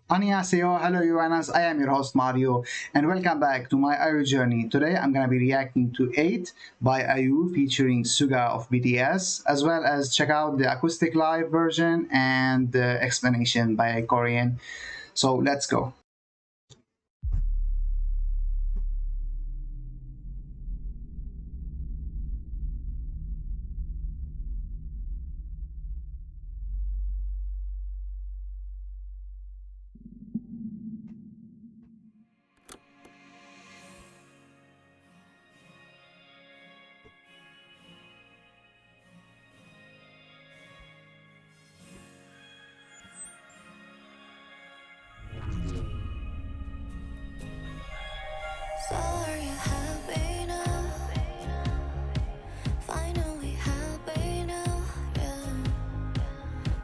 Annyeonghaseyo, hello UAENAs, I am your host Mario and welcome back to my IU journey. Today I'm gonna be reacting to 8 by IU featuring SUGA of BTS, as well as check out the acoustic live version and the explanation by a Korean. So let's go. So are you happy now? Finally happy now, yeah.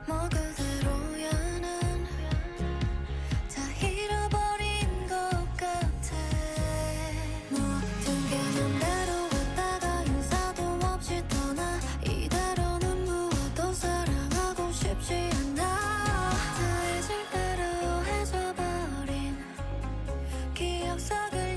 뭐 그대로야 난 다 잃어버린 것 같아. 모든 게 맘대로 왔다가 인사도 없이 떠나. 이대로는 무엇도 사랑하고 싶지 않아. 다 잊을 대로 해줘버린 기억 속을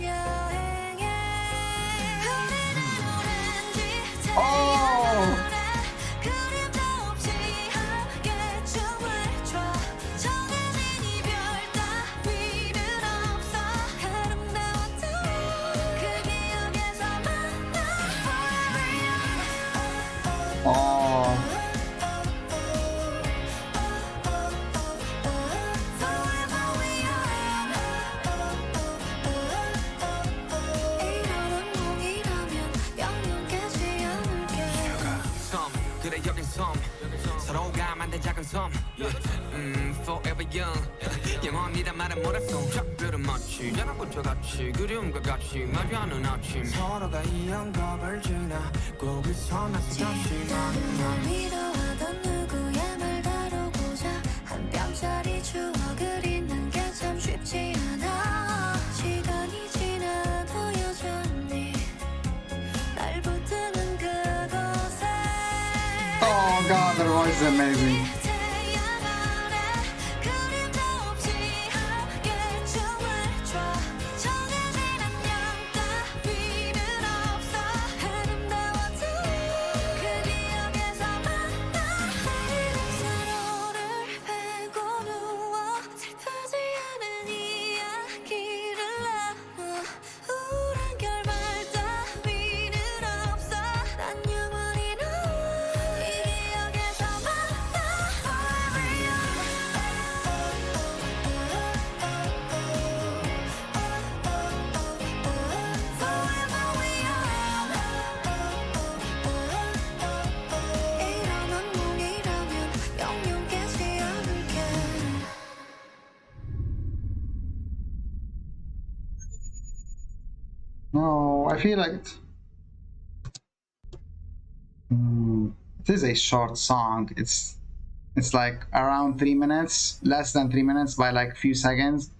그래 여긴 섬 서로가 만든 작은 섬 Forever young 영원이란 말은 몰랐어 작별은 마치 연합은 저같이 그리움과 같이 마주하는 아침 서로가 이 영겁을 지나고 그 섬에서 다시 만나 미워하던 누구의 말 다루고자 한 뼘짜리 추억을 잊는 게 참 쉽지 않아 시간이 지나도 여전히 날 붙드는 그곳에 Oh god, the voice is amazing. No, I feel like it is a short song. It's like around 3 minutes, less than 3 minutes by like few seconds.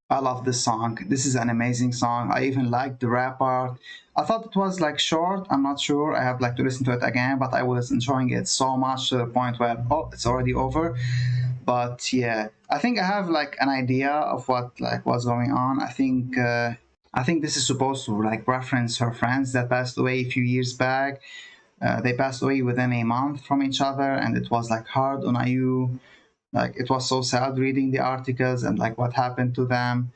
I love this song. This is an amazing song. I even like the rap part. I thought it was like short. I'm not sure. I have like to listen to it again, but I was enjoying it so much to the point where it's already over. But yeah, I think I have like an idea of what like what's going on. I think this is supposed to like reference her friends that passed away a few years back. They passed away within a month from each other, and it was like hard on IU. Like it was so sad reading the articles and like what happened to them.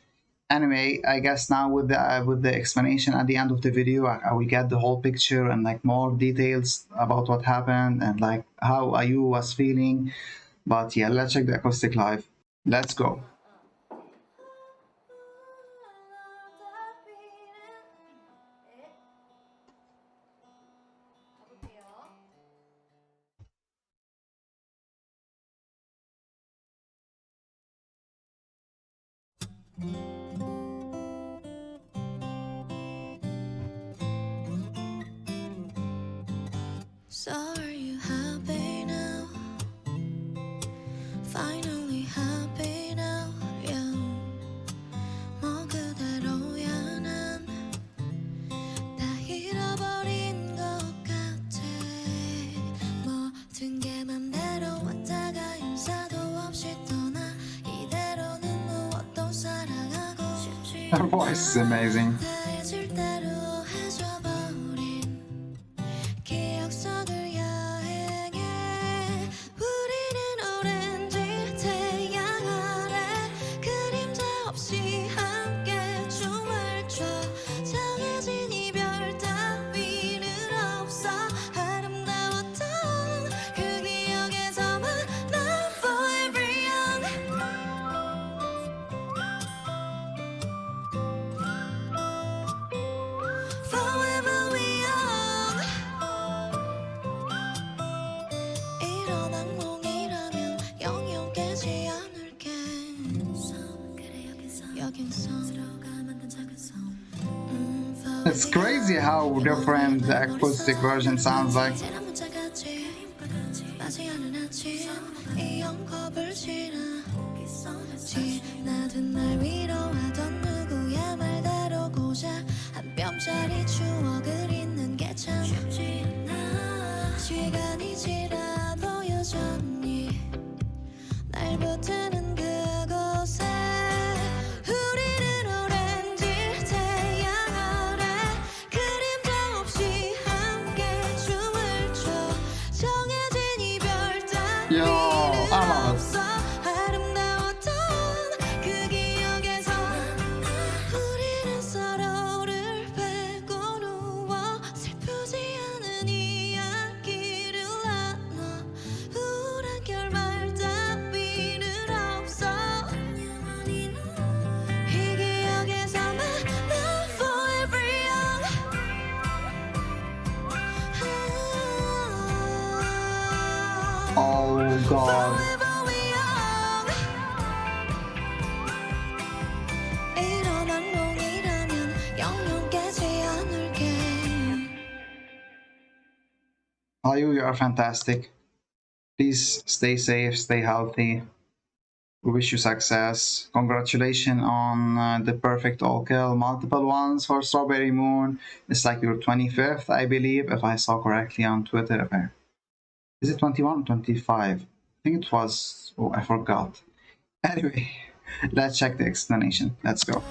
Anyway, I guess now with the explanation at the end of the video, we get the whole picture and like more details about what happened and like how IU was feeling. But yeah, let's check the acoustic live. Let's go. So are you happy now? Finally happy now, yeah. Her voice is amazing. It's crazy how different the acoustic version sounds like. Yo, I love it. Oh God. Ayu, you are fantastic. Please stay safe, stay healthy. We wish you success. Congratulations on the perfect all kill. Multiple ones for Strawberry Moon. It's like your 25th, I believe, if I saw correctly on Twitter. Is it 21 or 25? I think it was. Oh, I forgot. Anyway, let's check the explanation. Let's go.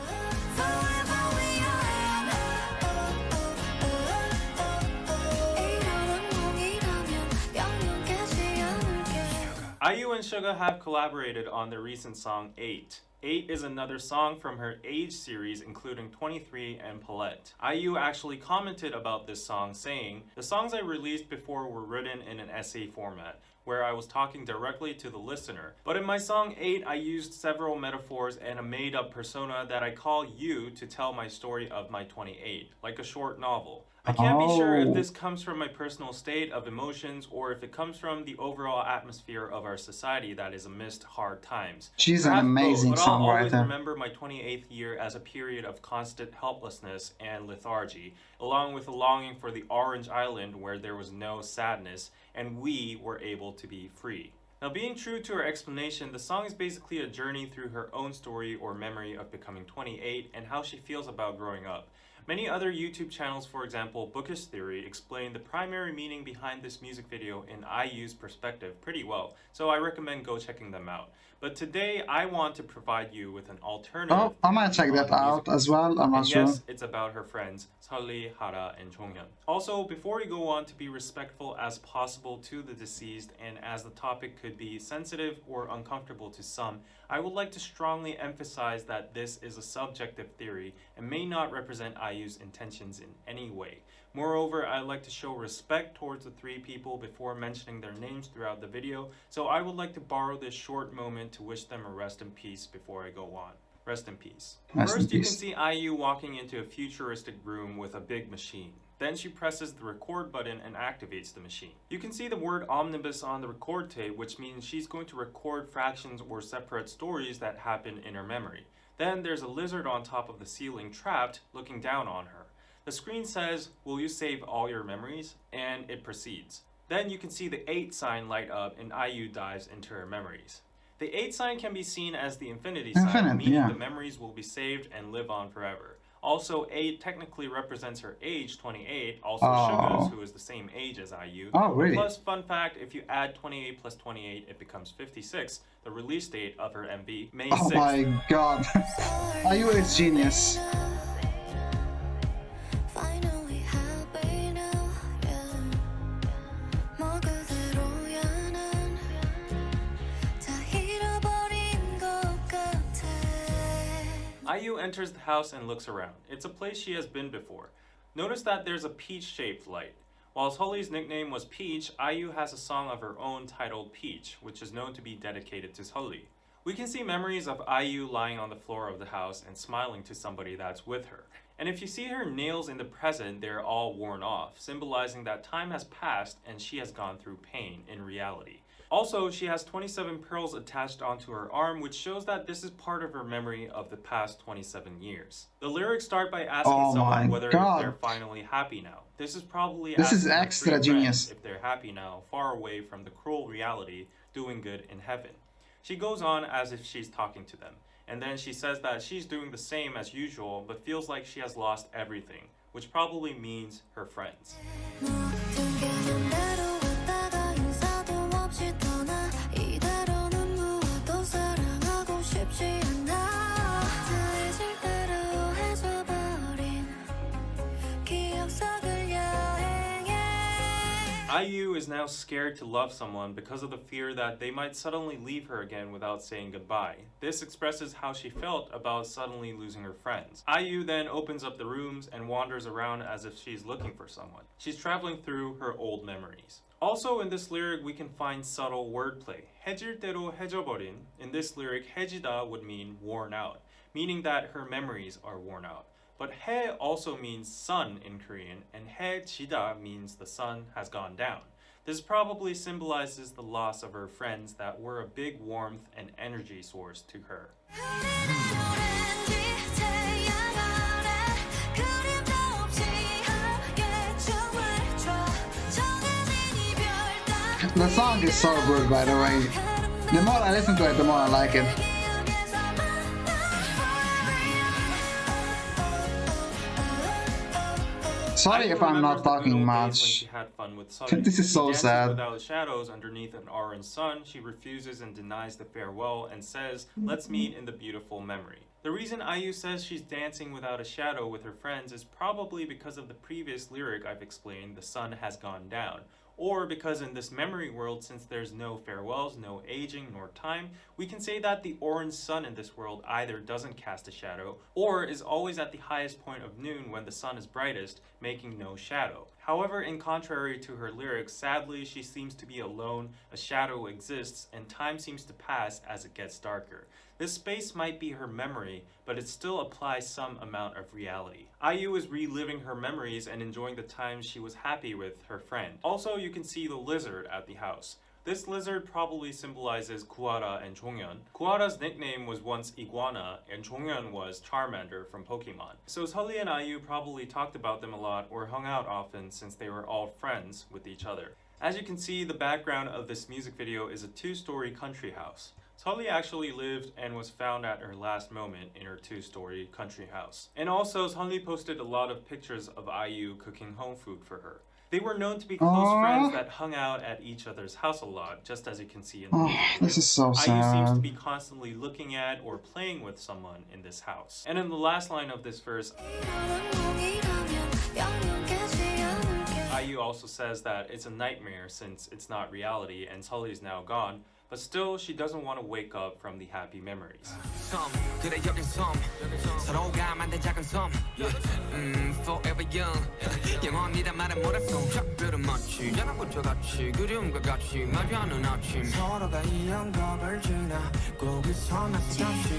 IU and SUGA have collaborated on their recent song 8. 8 is another song from her Age series including 23 and Palette. IU actually commented about this song saying, "The songs I released before were written in an essay format, where I was talking directly to the listener. But in my song 8, I used several metaphors and a made-up persona that I call you to tell my story of my 28, like a short novel. I can't be sure if this comes from my personal state of emotions or if it comes from the overall atmosphere of our society that is amidst hard times. She's an amazing but I'll always songwriter. remember my 28th year as a period of constant helplessness and lethargy, along with a longing for the Orange Island where there was no sadness and we were able to be free." Now, being true to her explanation, the song is basically a journey through her own story or memory of becoming 28 and how she feels about growing up. Many other YouTube channels, for example Bookish Theory, explain the primary meaning behind this music video in IU's perspective pretty well, so I recommend go checking them out. But today I want to provide you with an alternative. Oh, I might check that out as well. I'm not and sure. yes, it's about her friends Seolli, Hara, and Jonghyun. Also, before we go on, to be respectful as possible to the deceased, and as the topic could be sensitive or uncomfortable to some, I would like to strongly emphasize that this is a subjective theory and may not represent IU's intentions in any way. Moreover, I'd like to show respect towards the three people before mentioning their names throughout the video, so I would like to borrow this short moment to wish them a rest in peace before I go on. Rest in peace. First, you can see IU walking into a futuristic room with a big machine. Then she presses the record button and activates the machine. You can see the word omnibus on the record tape, which means she's going to record fractions or separate stories that happen in her memory. Then there's a lizard on top of the ceiling trapped, looking down on her. The screen says, "Will you save all your memories?" and it proceeds. Then you can see the 8 sign light up and IU dives into her memories. The 8 sign can be seen as the infinity sign, meaning the memories will be saved and live on forever. Also, 8 technically represents her age, 28, also Oh. Suga's, who is the same age as IU. Oh, really? Plus, fun fact, if you add 28 plus 28, it becomes 56, the release date of her MV, May 6th. Oh my god. IU is genius. IU enters the house and looks around. It's a place she has been before. Notice that there's a peach-shaped light. While Seolli's nickname was Peach, IU has a song of her own titled Peach, which is known to be dedicated to Seolli. We can see memories of IU lying on the floor of the house and smiling to somebody that's with her. And if you see her nails in the present, they're all worn off, symbolizing that time has passed and she has gone through pain in reality. Also, she has 27 pearls attached onto her arm, which shows that this is part of her memory of the past 27 years. The lyrics start by asking someone whether if they're finally happy now. This is probably asking extra genius. if they're happy now, far away from the cruel reality, doing good in heaven. She goes on as if she's talking to them, and then she says that she's doing the same as usual, but feels like she has lost everything, which probably means her friends. IU is now scared to love someone because of the fear that they might suddenly leave her again without saying goodbye. This expresses how she felt about suddenly losing her friends. IU then opens up the rooms and wanders around as if she's looking for someone. She's traveling through her old memories. Also in this lyric we can find subtle wordplay. 해질 대로 해져버린. In this lyric, 해지다 would mean worn out, meaning that her memories are worn out. But 해 also means sun in Korean, and 해지다 means the sun has gone down. This probably symbolizes the loss of her friends that were a big warmth and energy source to her. The song is so good, by the way. The more I listen to it, the more I like it. Sorry if I'm not talking much. This is so sad. Without shadows underneath an orange sun, she refuses and denies the farewell and says, "Let's meet in the beautiful memory." The reason IU says she's dancing without a shadow with her friends is probably because of the previous lyric I've explained, "The sun has gone down." Or because in this memory world, since there's no farewells, no aging, nor time, we can say that the orange sun in this world either doesn't cast a shadow, or is always at the highest point of noon when the sun is brightest, making no shadow. However, in contrary to her lyrics, sadly she seems to be alone, a shadow exists, and time seems to pass as it gets darker. This space might be her memory, but it still applies some amount of reality. IU is reliving her memories and enjoying the times she was happy with her friend. Also, you can see the lizard at the house. This lizard probably symbolizes Kuara and Jonghyun. Kuara's nickname was once Iguana, and Jonghyun was Charmander from Pokemon. So Seolli and IU probably talked about them a lot or hung out often since they were all friends with each other. As you can see, the background of this music video is a two-story country house. Seolli actually lived and was found at her last moment in her two-story country house. And also, Seolli posted a lot of pictures of IU cooking home food for her. They were known to be close friends that hung out at each other's house a lot, just as you can see in the video. This is so sad. IU seems to be constantly looking at or playing with someone in this house. And in the last line of this verse, IU also says that it's a nightmare since it's not reality and Seolli's now gone, but still she doesn't want to wake up from the happy memories. Forever young 영원이란 말은 모래성 작별은 마치 연합군과 같이 그리움과 같이 마주하는 아침 서로가 이 영겁을 지나 거기서 나서 다시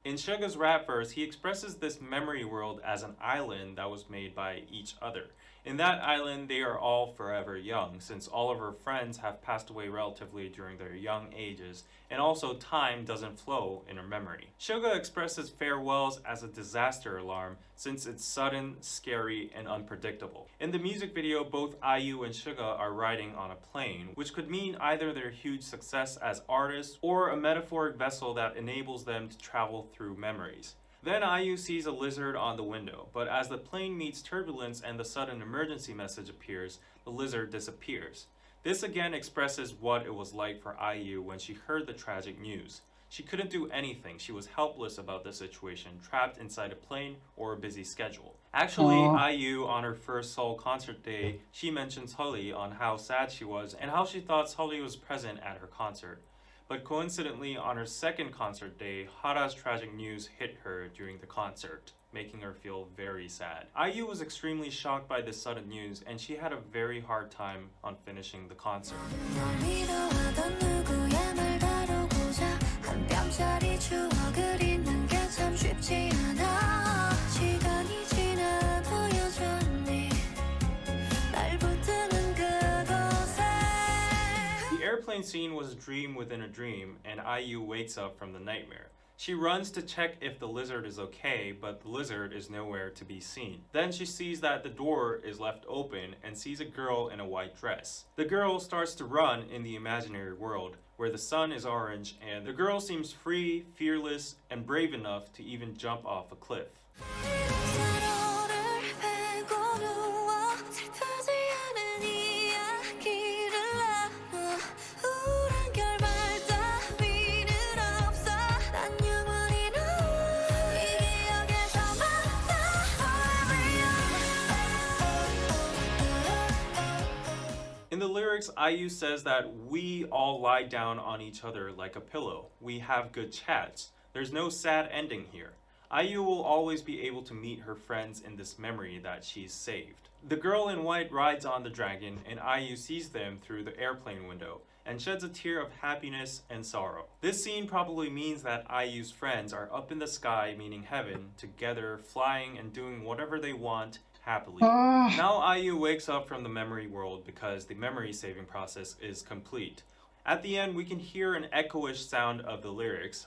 In SUGA's rap verse, he expresses this memory world as an island that was made by each other. In that island, they are all forever young, since all of her friends have passed away relatively during their young ages, and also time doesn't flow in her memory. SUGA expresses farewells as a disaster alarm, since it's sudden, scary, and unpredictable. In the music video, both IU and SUGA are riding on a plane, which could mean either their huge success as artists, or a metaphoric vessel that enables them to travel through memories. Then IU sees a lizard on the window, but as the plane meets turbulence and the sudden emergency message appears, the lizard disappears. This again expresses what it was like for IU when she heard the tragic news. She couldn't do anything. She was helpless about the situation, trapped inside a plane or a busy schedule. Actually, Oh, IU, on her first Seoul concert day, she mentions Sully on how sad she was and how she thought Sully was present at her concert. But coincidentally, on her second concert day, Hara's tragic news hit her during the concert, making her feel very sad. IU was extremely shocked by this sudden news, and she had a very hard time on finishing the concert. 널 믿어하던 누구의 말 다루고자 한 뼘짜리 추억을 잊는 게 참 쉽지 않아 시간이 지나도 여전히 날 붙드는 그곳에 The airplane scene was a dream within a dream, and IU wakes up from the nightmare. She runs to check if the lizard is okay, but the lizard is nowhere to be seen. Then she sees that the door is left open and sees a girl in a white dress. The girl starts to run in the imaginary world, where the sun is orange, and the girl seems free, fearless, and brave enough to even jump off a cliff. 서로를 베고 누워 슬프지 않은 이야기를 나눠 우울한 결말 따위는 없어 난 영원히 너이 기억에서 만나 forever young In the lyrics, IU says that we all lie down on each other like a pillow. We have good chats. There's no sad ending here. IU will always be able to meet her friends in this memory that she's saved. The girl in white rides on the dragon, and IU sees them through the airplane window and sheds a tear of happiness and sorrow. This scene probably means that IU's friends are up in the sky, meaning heaven, together, flying and doing whatever they want happily. ah, Now IU wakes up from the memory world because the memory saving process is complete. At the end, we can hear an echoish sound of the lyrics.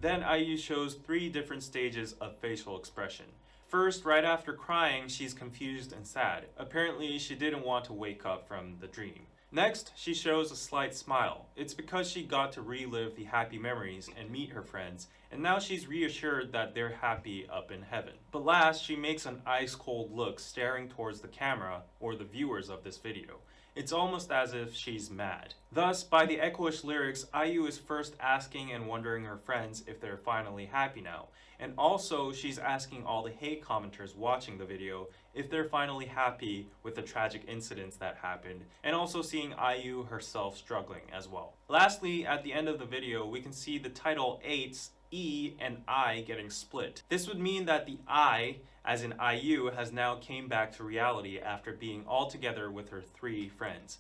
Then IU shows 3 different stages of facial expression. First, right after crying, she's confused and sad. Apparently, she didn't want to wake up from the dream. Next, she shows a slight smile. It's because she got to relive the happy memories and meet her friends, and now she's reassured that they're happy up in heaven. But last, she makes an ice cold look staring towards the camera or the viewers of this video. It's almost as if she's mad. Thus, by the echoish lyrics, IU is first asking and wondering her friends if they're finally happy now. And also, she's asking all the hate commenters watching the video if they're finally happy with the tragic incidents that happened, and also seeing IU herself struggling as well. Lastly, at the end of the video, we can see the title 8's E and I getting split. This would mean that the I, as in IU, has now came back to reality after being all together with her 3 friends.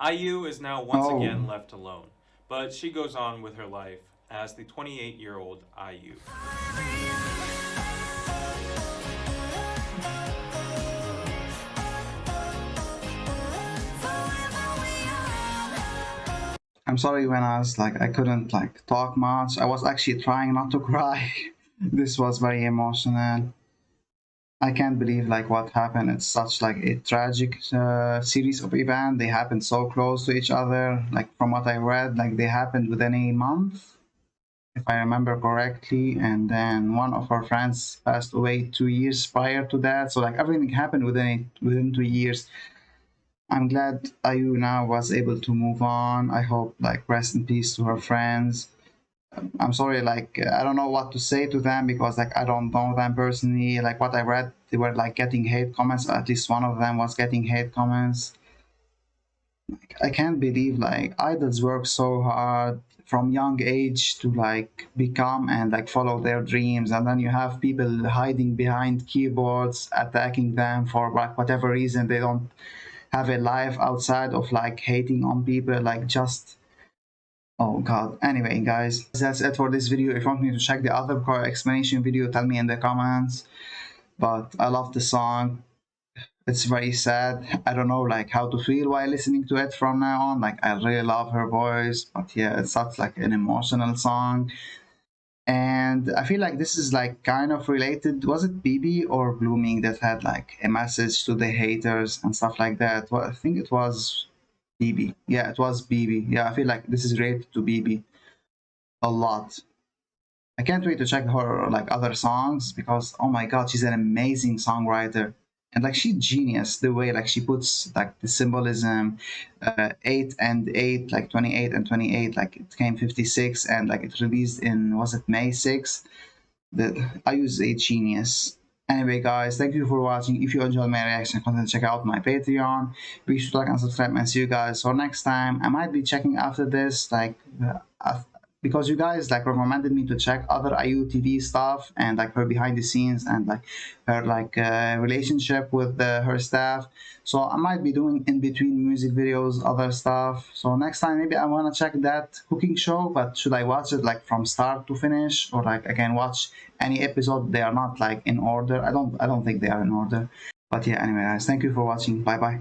IU is now once oh. again left alone, but she goes on with her life as the 28-year-old IU. I'm sorry when I was like I couldn't like talk much. I was actually trying not to cry. This was very emotional. I can't believe like what happened. It's such like a tragic series of events. They happened so close to each other. Like from what I read, like they happened within a month, if I remember correctly. And then one of our friends passed away 2 years prior to that. So like everything happened within 2 years. I'm glad IU now was able to move on. I hope like rest in peace to her friends. I'm sorry, like I don't know what to say to them because like I don't know them personally. Like what I read, they were like getting hate comments. At least one of them was getting hate comments. Like, I can't believe like idols work so hard from young age to like become and like follow their dreams, and then you have people hiding behind keyboards, attacking them for like whatever reason. They don't have a life outside of like hating on people, like just oh god. Anyway guys, that's it for this video. If you want me to check the other explanation video, tell me in the comments. But I love the song. It's very sad. I don't know like how to feel while listening to it from now on. Like I really love her voice, but yeah, it's such like an emotional song. And I feel like this is like kind of related. Was it BB or Blooming that had like a message to the haters and stuff like that? Well, I think it was BB. Yeah, it was BB. Yeah, I feel like this is related to BB a lot. I can't wait to check her like other songs because oh my god, she's an amazing songwriter. And like she's genius the way like she puts like the symbolism, 8 and 8, like 28 and 28, like it came 56 and like it released in was it May 6th? That I use a genius. Anyway, guys, thank you for watching. If you enjoyed my reaction content, check out my Patreon. Be sure to like and subscribe, and see you guys for next time. I might be checking after this, like, because you guys like recommended me to check other IU TV stuff and like her behind the scenes and like her like relationship with her staff. So I might be doing in between music videos, other stuff. So next time maybe I wanna check that cooking show, but should I watch it like from start to finish, or like I can watch any episode? They are not like in order. I don't think they are in order. But yeah, anyway guys, thank you for watching. Bye bye.